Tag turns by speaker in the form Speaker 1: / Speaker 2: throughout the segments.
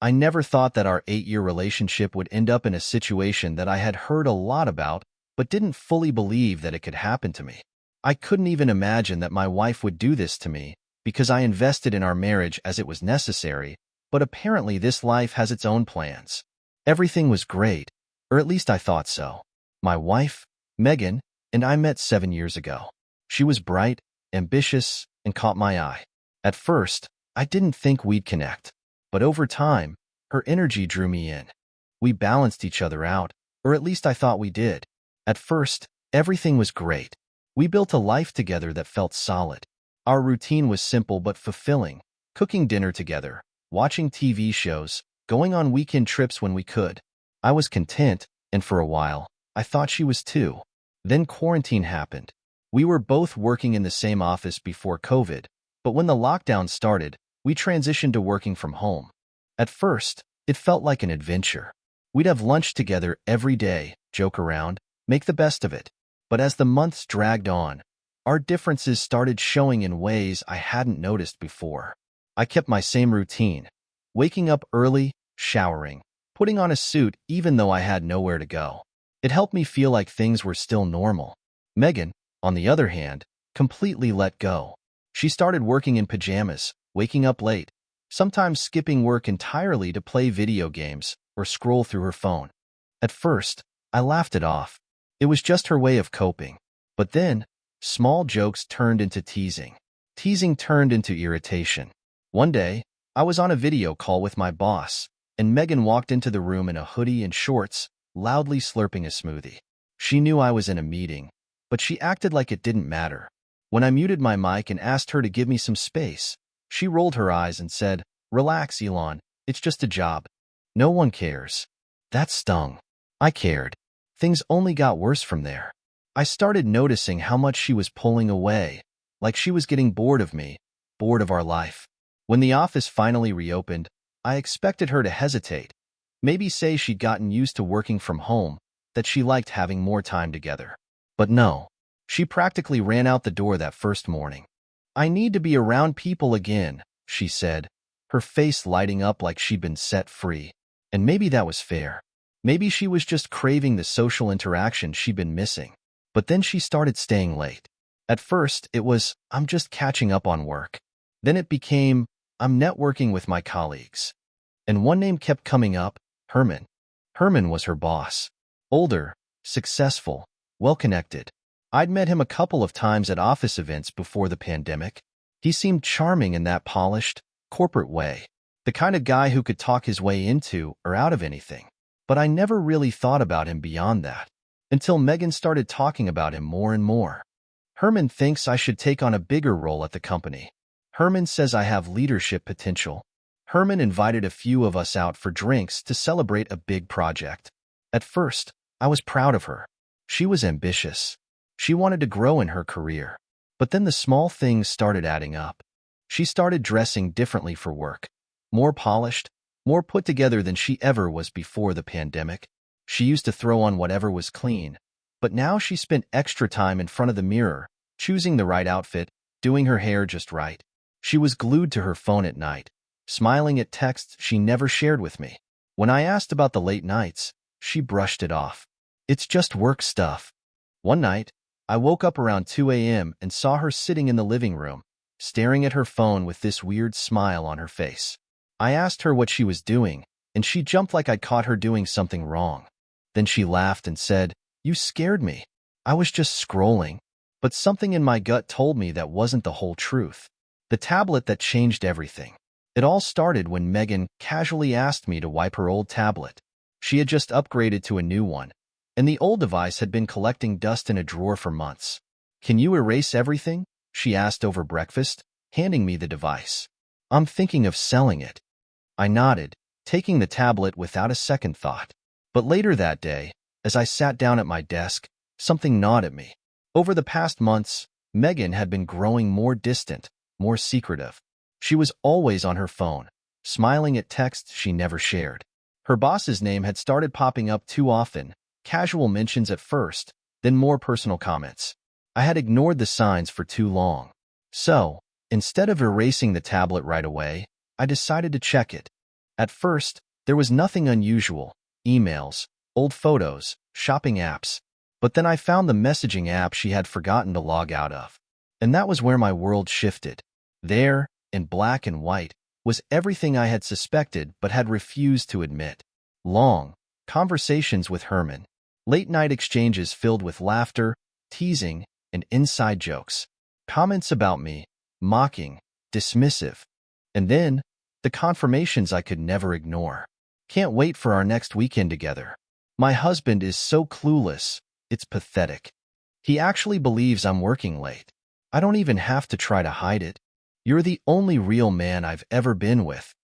Speaker 1: I never thought that our 8-year relationship would end up in a situation that I had heard a lot about, but didn't fully believe that it could happen to me. I couldn't even imagine that my wife would do this to me because I invested in our marriage as it was necessary, but apparently this life has its own plans. Everything was great, or at least I thought so. My wife, Megan, and I met 7 years ago. She was bright, ambitious, and caught my eye. At first, I didn't think we'd connect, but over time, her energy drew me in. We balanced each other out, or at least I thought we did. At first, everything was great. We built a life together that felt solid. Our routine was simple but fulfilling, cooking dinner together, watching TV shows, going on weekend trips when we could. I was content, and for a while, I thought she was too. Then quarantine happened. We were both working in the same office before COVID, but when the lockdown started, we transitioned to working from home. At first, it felt like an adventure. We'd have lunch together every day, joke around, make the best of it. But as the months dragged on, our differences started showing in ways I hadn't noticed before. I kept my same routine, waking up early, showering, putting on a suit even though I had nowhere to go. It helped me feel like things were still normal. Megan, on the other hand, completely let go. She started working in pajamas, waking up late, sometimes skipping work entirely to play video games or scroll through her phone. At first, I laughed it off. It was just her way of coping. But then, small jokes turned into teasing. Teasing turned into irritation. One day, I was on a video call with my boss, and Megan walked into the room in a hoodie and shorts, loudly slurping a smoothie. She knew I was in a meeting, but she acted like it didn't matter. When I muted my mic and asked her to give me some space, she rolled her eyes and said, "Relax, Elon, it's just a job. No one cares." That stung. I cared. Things only got worse from there. I started noticing how much she was pulling away, like she was getting bored of me, bored of our life. When the office finally reopened, I expected her to hesitate, maybe say she'd gotten used to working from home, that she liked having more time together. But no, she practically ran out the door that first morning. "I need to be around people again," she said, her face lighting up like she'd been set free. And maybe that was fair. Maybe she was just craving the social interaction she'd been missing. But then she started staying late. At first, it was, "I'm just catching up on work." Then it became, "I'm networking with my colleagues." And one name kept coming up, Herman. Herman was her boss. Older, successful, well-connected. I'd met him a couple of times at office events before the pandemic. He seemed charming in that polished, corporate way. The kind of guy who could talk his way into or out of anything. But I never really thought about him beyond that, until Megan started talking about him more and more. "Herman thinks I should take on a bigger role at the company. Herman says I have leadership potential." Herman invited a few of us out for drinks to celebrate a big project. At first, I was proud of her. She was ambitious. She wanted to grow in her career. But then the small things started adding up. She started dressing differently for work. More polished, more put together than she ever was before the pandemic. She used to throw on whatever was clean, but now she spent extra time in front of the mirror, choosing the right outfit, doing her hair just right. She was glued to her phone at night, smiling at texts she never shared with me. When I asked about the late nights, she brushed it off. "It's just work stuff." One night, I woke up around 2 a.m. and saw her sitting in the living room, staring at her phone with this weird smile on her face. I asked her what she was doing, and she jumped like I'd caught her doing something wrong. Then she laughed and said, "You scared me. I was just scrolling." But something in my gut told me that wasn't the whole truth. The tablet that changed everything. It all started when Megan casually asked me to wipe her old tablet. She had just upgraded to a new one, and the old device had been collecting dust in a drawer for months. "Can you erase everything?" she asked over breakfast, handing me the device. "I'm thinking of selling it." I nodded, taking the tablet without a second thought. But later that day, as I sat down at my desk, something gnawed at me. Over the past months, Megan had been growing more distant, more secretive. She was always on her phone, smiling at texts she never shared. Her boss's name had started popping up too often, casual mentions at first, then more personal comments. I had ignored the signs for too long. So, instead of erasing the tablet right away, I decided to check it. At first, there was nothing unusual: emails, old photos, shopping apps. But then I found the messaging app she had forgotten to log out of. And that was where my world shifted. There, in black and white, was everything I had suspected but had refused to admit. Long conversations with Herman, late-night exchanges filled with laughter, teasing, and inside jokes. Comments about me, mocking, dismissive. And then, the confirmations I could never ignore. Can't wait for our next weekend together. My husband is so clueless, it's pathetic. He actually believes I'm working late. I don't even have to try to hide it. You're the only real man I've ever been with.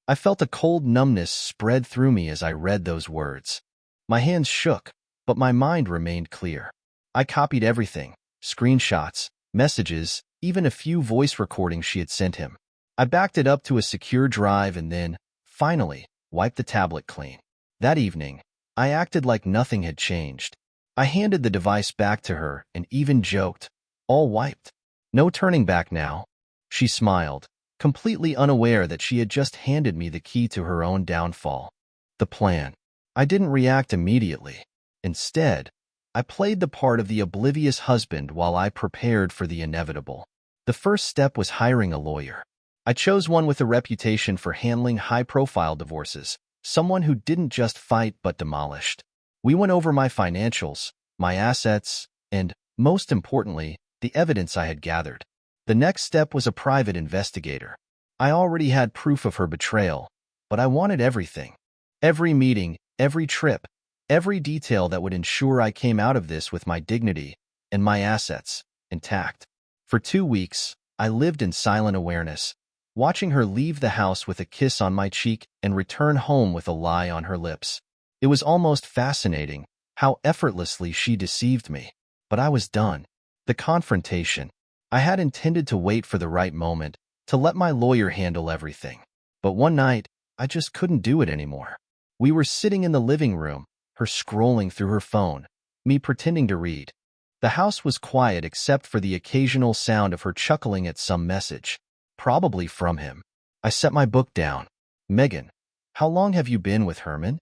Speaker 1: I felt a cold numbness spread through me as I read those words. My hands shook, but my mind remained clear. I copied everything: screenshots, messages, even a few voice recordings she had sent him. I backed it up to a secure drive and then, finally, wiped the tablet clean. That evening, I acted like nothing had changed. I handed the device back to her and even joked, "All wiped. No turning back now." She smiled, completely unaware that she had just handed me the key to her own downfall. The plan. I didn't react immediately. Instead, I played the part of the oblivious husband while I prepared for the inevitable. The first step was hiring a lawyer. I chose one with a reputation for handling high-profile divorces, someone who didn't just fight but demolished. We went over my financials, my assets, and, most importantly, the evidence I had gathered. The next step was a private investigator. I already had proof of her betrayal, but I wanted everything. Every meeting, every trip, every detail that would ensure I came out of this with my dignity and my assets intact. For 2 weeks, I lived in silent awareness, watching her leave the house with a kiss on my cheek and return home with a lie on her lips. It was almost fascinating how effortlessly she deceived me. But I was done. The confrontation. I had intended to wait for the right moment, to let my lawyer handle everything. But one night, I just couldn't do it anymore. We were sitting in the living room, her scrolling through her phone, me pretending to read. The house was quiet except for the occasional sound of her chuckling at some message, probably from him. I set my book down. "Megan, how long have you been with Herman?"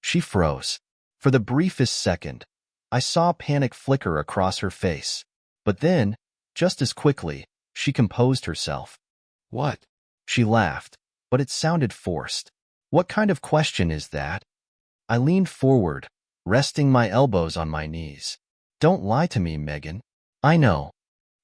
Speaker 1: She froze. For the briefest second, I saw panic flicker across her face. But then, just as quickly, she composed herself. "What?" She laughed, but it sounded forced. "What kind of question is that?" I leaned forward, resting my elbows on my knees. "Don't lie to me, Megan." "I know."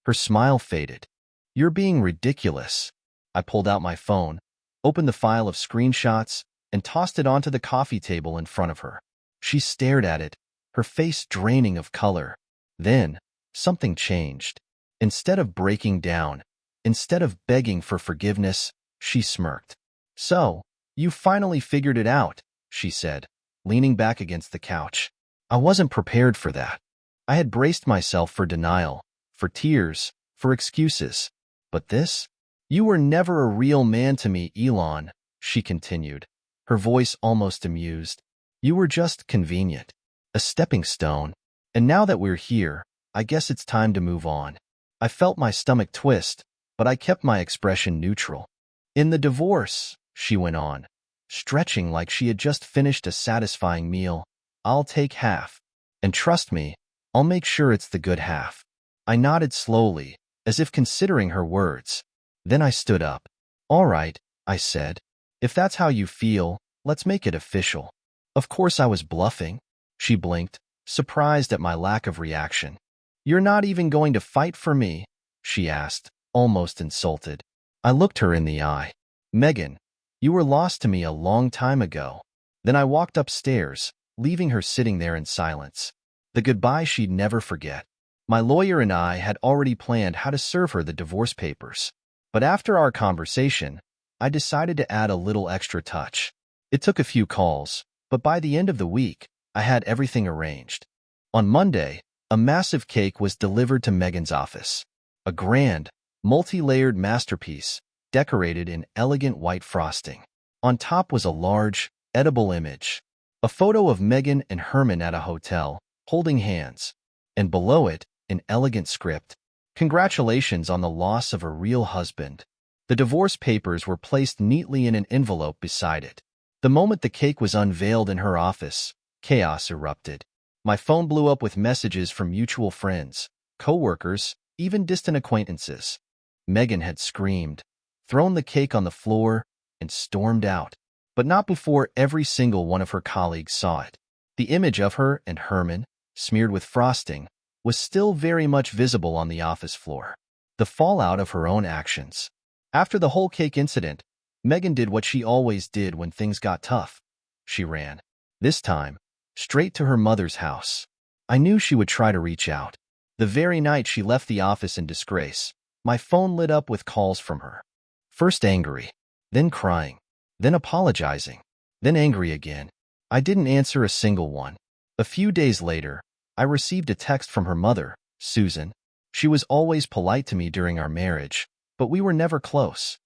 Speaker 1: Her smile faded. "You're being ridiculous." I pulled out my phone, opened the file of screenshots, and tossed it onto the coffee table in front of her. She stared at it, her face draining of color. Then, something changed. Instead of breaking down, instead of begging for forgiveness, she smirked. "So, you finally figured it out," she said, leaning back against the couch. I wasn't prepared for that. I had braced myself for denial, for tears, for excuses. But this? "You were never a real man to me, Elon," she continued, her voice almost amused. "You were just convenient, a stepping stone. And now that we're here, I guess it's time to move on." I felt my stomach twist, but I kept my expression neutral. "In the divorce," she went on, stretching like she had just finished a satisfying meal, "I'll take half. And trust me, I'll make sure it's the good half." I nodded slowly, as if considering her words. Then I stood up. "All right," I said. "If that's how you feel, let's make it official." Of course I was bluffing. She blinked, surprised at my lack of reaction. "You're not even going to fight for me?" she asked, almost insulted. I looked her in the eye. "Megan, you were lost to me a long time ago." Then I walked upstairs, leaving her sitting there in silence. The goodbye she'd never forget. My lawyer and I had already planned how to serve her the divorce papers. But after our conversation, I decided to add a little extra touch. It took a few calls, but by the end of the week, I had everything arranged. On Monday, a massive cake was delivered to Megan's office. A grand, multi-layered masterpiece, decorated in elegant white frosting. On top was a large, edible image. A photo of Megan and Herman at a hotel, holding hands. And below it, an elegant script. "Congratulations on the loss of a real husband." The divorce papers were placed neatly in an envelope beside it. The moment the cake was unveiled in her office, chaos erupted. My phone blew up with messages from mutual friends, coworkers, even distant acquaintances. Megan had screamed, thrown the cake on the floor, and stormed out. But not before every single one of her colleagues saw it. The image of her and Herman, smeared with frosting, was still very much visible on the office floor. The fallout of her own actions. After the whole cake incident, Megan did what she always did when things got tough. She ran. This time, straight to her mother's house. I knew she would try to reach out. The very night she left the office in disgrace, my phone lit up with calls from her. First angry, then crying, then apologizing, then angry again. I didn't answer a single one. A few days later, I received a text from her mother, Susan. She was always polite to me during our marriage, but we were never close.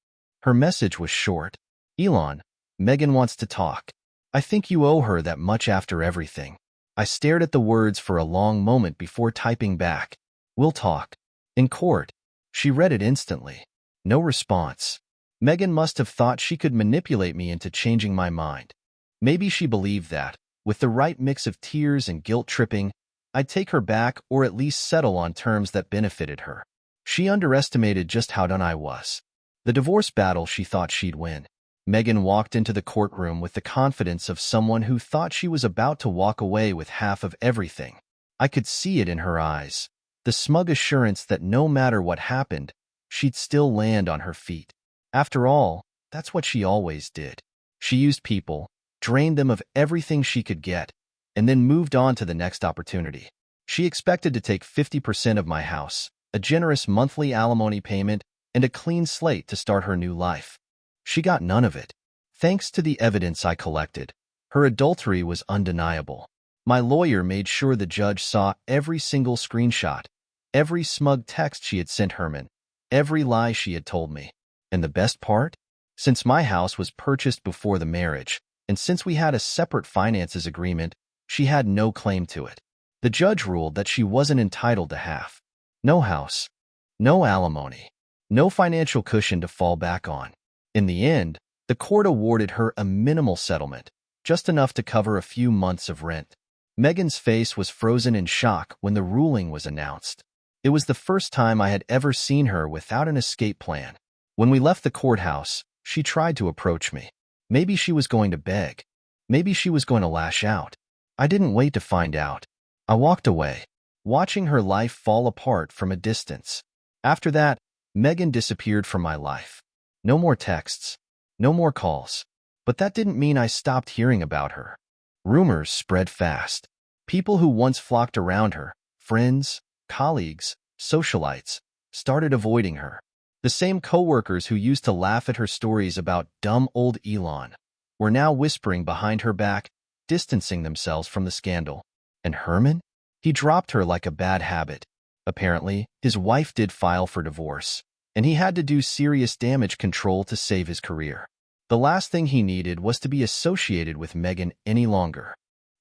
Speaker 1: Her message was short. Elon, Megan wants to talk. I think you owe her that much after everything. I stared at the words for a long moment before typing back. We'll talk. In court. She read it instantly. No response. Megan must have thought she could manipulate me into changing my mind. Maybe she believed that, with the right mix of tears and guilt-tripping, I'd take her back or at least settle on terms that benefited her. She underestimated just how done I was. The divorce battle she thought she'd win. Megan walked into the courtroom with the confidence of someone who thought she was about to walk away with half of everything. I could see it in her eyes, the smug assurance that no matter what happened, she'd still land on her feet. After all, that's what she always did. She used people, drained them of everything she could get, and then moved on to the next opportunity. She expected to take 50% of my house, a generous monthly alimony payment, and a clean slate to start her new life. She got none of it. Thanks to the evidence I collected, her adultery was undeniable. My lawyer made sure the judge saw every single screenshot, every smug text she had sent Herman, every lie she had told me. And the best part? Since my house was purchased before the marriage, and since we had a separate finances agreement, she had no claim to it. The judge ruled that she wasn't entitled to half. No house, no alimony, no financial cushion to fall back on. In the end, the court awarded her a minimal settlement, just enough to cover a few months of rent. Megan's face was frozen in shock when the ruling was announced. It was the first time I had ever seen her without an escape plan. When we left the courthouse, she tried to approach me. Maybe she was going to beg. Maybe she was going to lash out. I didn't wait to find out. I walked away, watching her life fall apart from a distance. After that, Megan disappeared from my life. No more texts, no more calls. But that didn't mean I stopped hearing about her. Rumors spread fast. People who once flocked around her, friends, colleagues, socialites, started avoiding her. The same coworkers who used to laugh at her stories about dumb old Elon were now whispering behind her back, distancing themselves from the scandal. And Herman? He dropped her like a bad habit. Apparently, his wife did file for divorce, and he had to do serious damage control to save his career. The last thing he needed was to be associated with Megan any longer.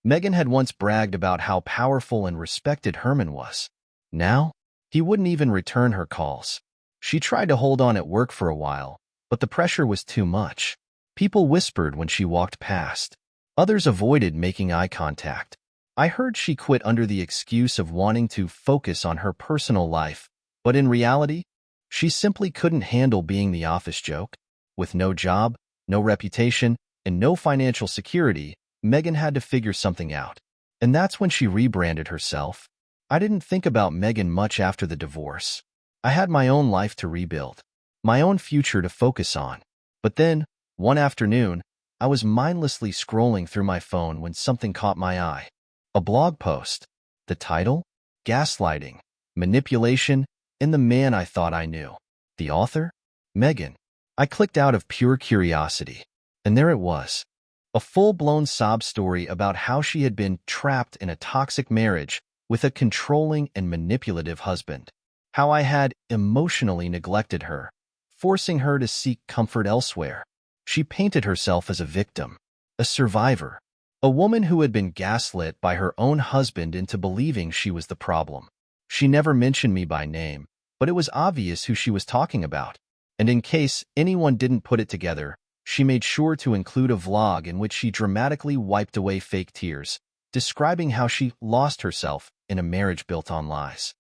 Speaker 1: Megan had once bragged about how powerful and respected Herman was. Now, he wouldn't even return her calls. She tried to hold on at work for a while, but the pressure was too much. People whispered when she walked past. Others avoided making eye contact. I heard she quit under the excuse of wanting to focus on her personal life, but in reality, she simply couldn't handle being the office joke. With no job, no reputation, and no financial security, Megan had to figure something out. And that's when she rebranded herself. I didn't think about Megan much after the divorce. I had my own life to rebuild, my own future to focus on. But then, one afternoon, I was mindlessly scrolling through my phone when something caught my eye. A blog post. The title? Gaslighting, Manipulation, and the Man I Thought I Knew. The author? Megan. I clicked out of pure curiosity, and there it was. A full-blown sob story about how she had been trapped in a toxic marriage with a controlling and manipulative husband. How I had emotionally neglected her, forcing her to seek comfort elsewhere. She painted herself as a victim, a survivor, a woman who had been gaslit by her own husband into believing she was the problem. She never mentioned me by name, but it was obvious who she was talking about. And in case anyone didn't put it together, She made sure to include a vlog in which she dramatically wiped away fake tears, describing how she lost herself in a marriage built on lies.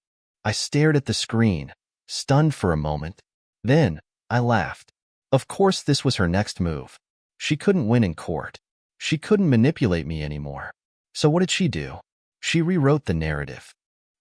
Speaker 1: I stared at the screen, stunned for a moment. Then, I laughed. Of course, this was her next move. She couldn't win in court. She couldn't manipulate me anymore. So what did she do? She rewrote the narrative.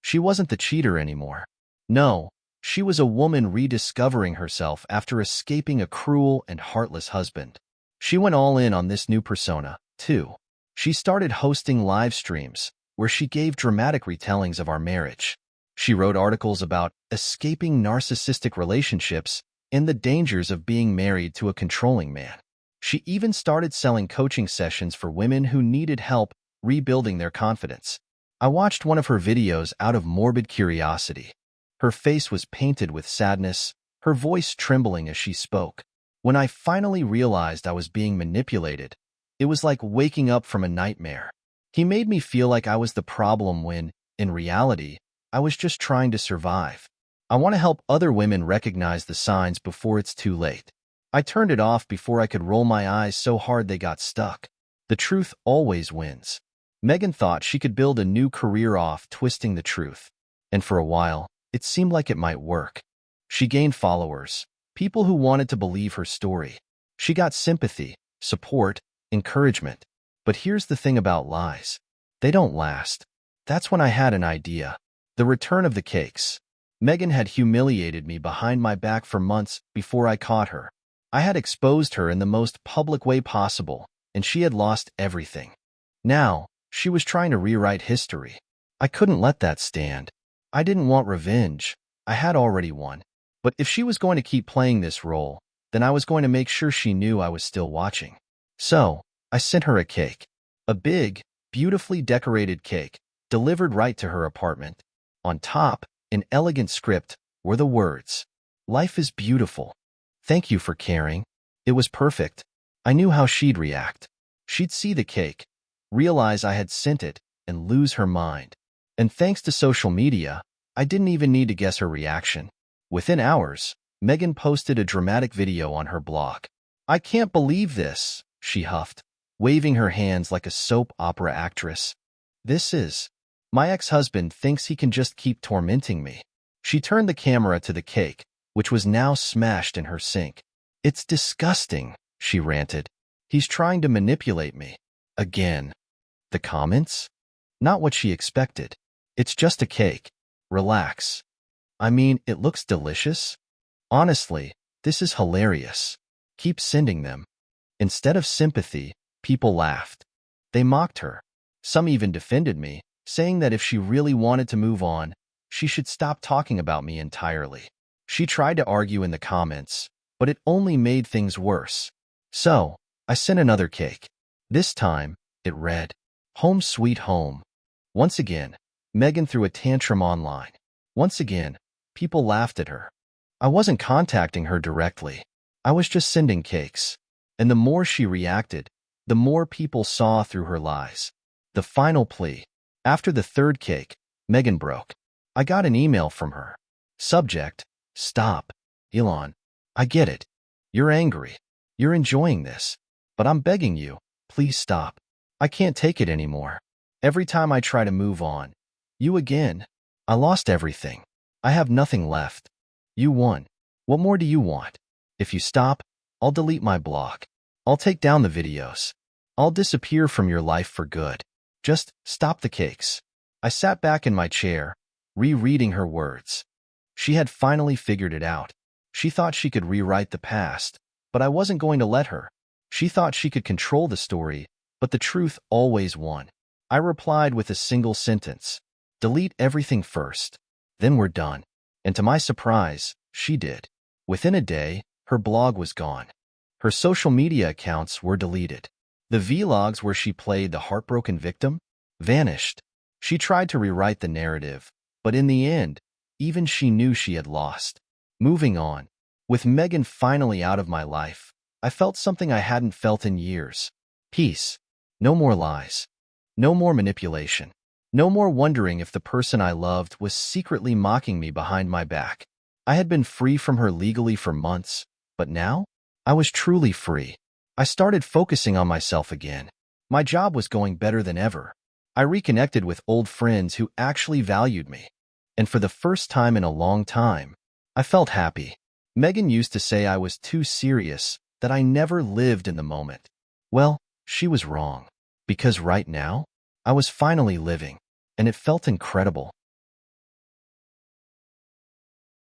Speaker 1: She wasn't the cheater anymore. No, she was a woman rediscovering herself after escaping a cruel and heartless husband. She went all in on this new persona, too. She started hosting live streams, where she gave dramatic retellings of our marriage. She wrote articles about escaping narcissistic relationships and the dangers of being married to a controlling man. She even started selling coaching sessions for women who needed help rebuilding their confidence. I watched one of her videos out of morbid curiosity. Her face was painted with sadness, her voice trembling as she spoke. When I finally realized I was being manipulated, it was like waking up from a nightmare. He made me feel like I was the problem when, in reality, I was just trying to survive. I want to help other women recognize the signs before it's too late. I turned it off before I could roll my eyes so hard they got stuck. The truth always wins. Megan thought she could build a new career off twisting the truth. And for a while, it seemed like it might work. She gained followers, people who wanted to believe her story. She got sympathy, support, encouragement. But here's the thing about lies. They don't last. That's when I had an idea. The return of the cakes. Megan had humiliated me behind my back for months before I caught her. I had exposed her in the most public way possible, and she had lost everything. Now, she was trying to rewrite history. I couldn't let that stand. I didn't want revenge. I had already won. But if she was going to keep playing this role, then I was going to make sure she knew I was still watching. So, I sent her a cake. A big, beautifully decorated cake, delivered right to her apartment. On top, in elegant script, were the words, "Life is beautiful. Thank you for caring." It was perfect. I knew how she'd react. She'd see the cake, realize I had sent it, and lose her mind. And thanks to social media, I didn't even need to guess her reaction. Within hours, Megan posted a dramatic video on her blog. "I can't believe this," she huffed, waving her hands like a soap opera actress. My ex-husband thinks he can just keep tormenting me." She turned the camera to the cake, which was now smashed in her sink. "It's disgusting," she ranted. "He's trying to manipulate me. Again." The comments? Not what she expected. "It's just a cake. Relax. I mean, it looks delicious. Honestly, this is hilarious. Keep sending them." Instead of sympathy, people laughed. They mocked her. Some even defended me, saying that if she really wanted to move on, she should stop talking about me entirely. She tried to argue in the comments, but it only made things worse. So, I sent another cake. This time, it read, "Home sweet home." Once again, Megan threw a tantrum online. Once again, people laughed at her. I wasn't contacting her directly. I was just sending cakes. And the more she reacted, the more people saw through her lies. The final plea. After the third cake, Megan broke. I got an email from her. Subject, "Stop. Elon, I get it. You're angry. You're enjoying this. But I'm begging you, please stop. I can't take it anymore. Every time I try to move on, you again. I lost everything. I have nothing left. You won. What more do you want? If you stop, I'll delete my blog. I'll take down the videos. I'll disappear from your life for good. Just stop the cakes." I sat back in my chair, rereading her words. She had finally figured it out. She thought she could rewrite the past, but I wasn't going to let her. She thought she could control the story, but the truth always won. I replied with a single sentence. "Delete everything first. Then we're done." And to my surprise, she did. Within a day, her blog was gone. Her social media accounts were deleted. The vlogs where she played the heartbroken victim vanished. She tried to rewrite the narrative, but in the end, even she knew she had lost. Moving on. With Megan finally out of my life, I felt something I hadn't felt in years. Peace. No more lies. No more manipulation. No more wondering if the person I loved was secretly mocking me behind my back. I had been free from her legally for months, but now I was truly free. I started focusing on myself again. My job was going better than ever. I reconnected with old friends who actually valued me. And for the first time in a long time, I felt happy. Megan used to say I was too serious, that I never lived in the moment. Well, she was wrong. Because right now, I was finally living, and it felt incredible.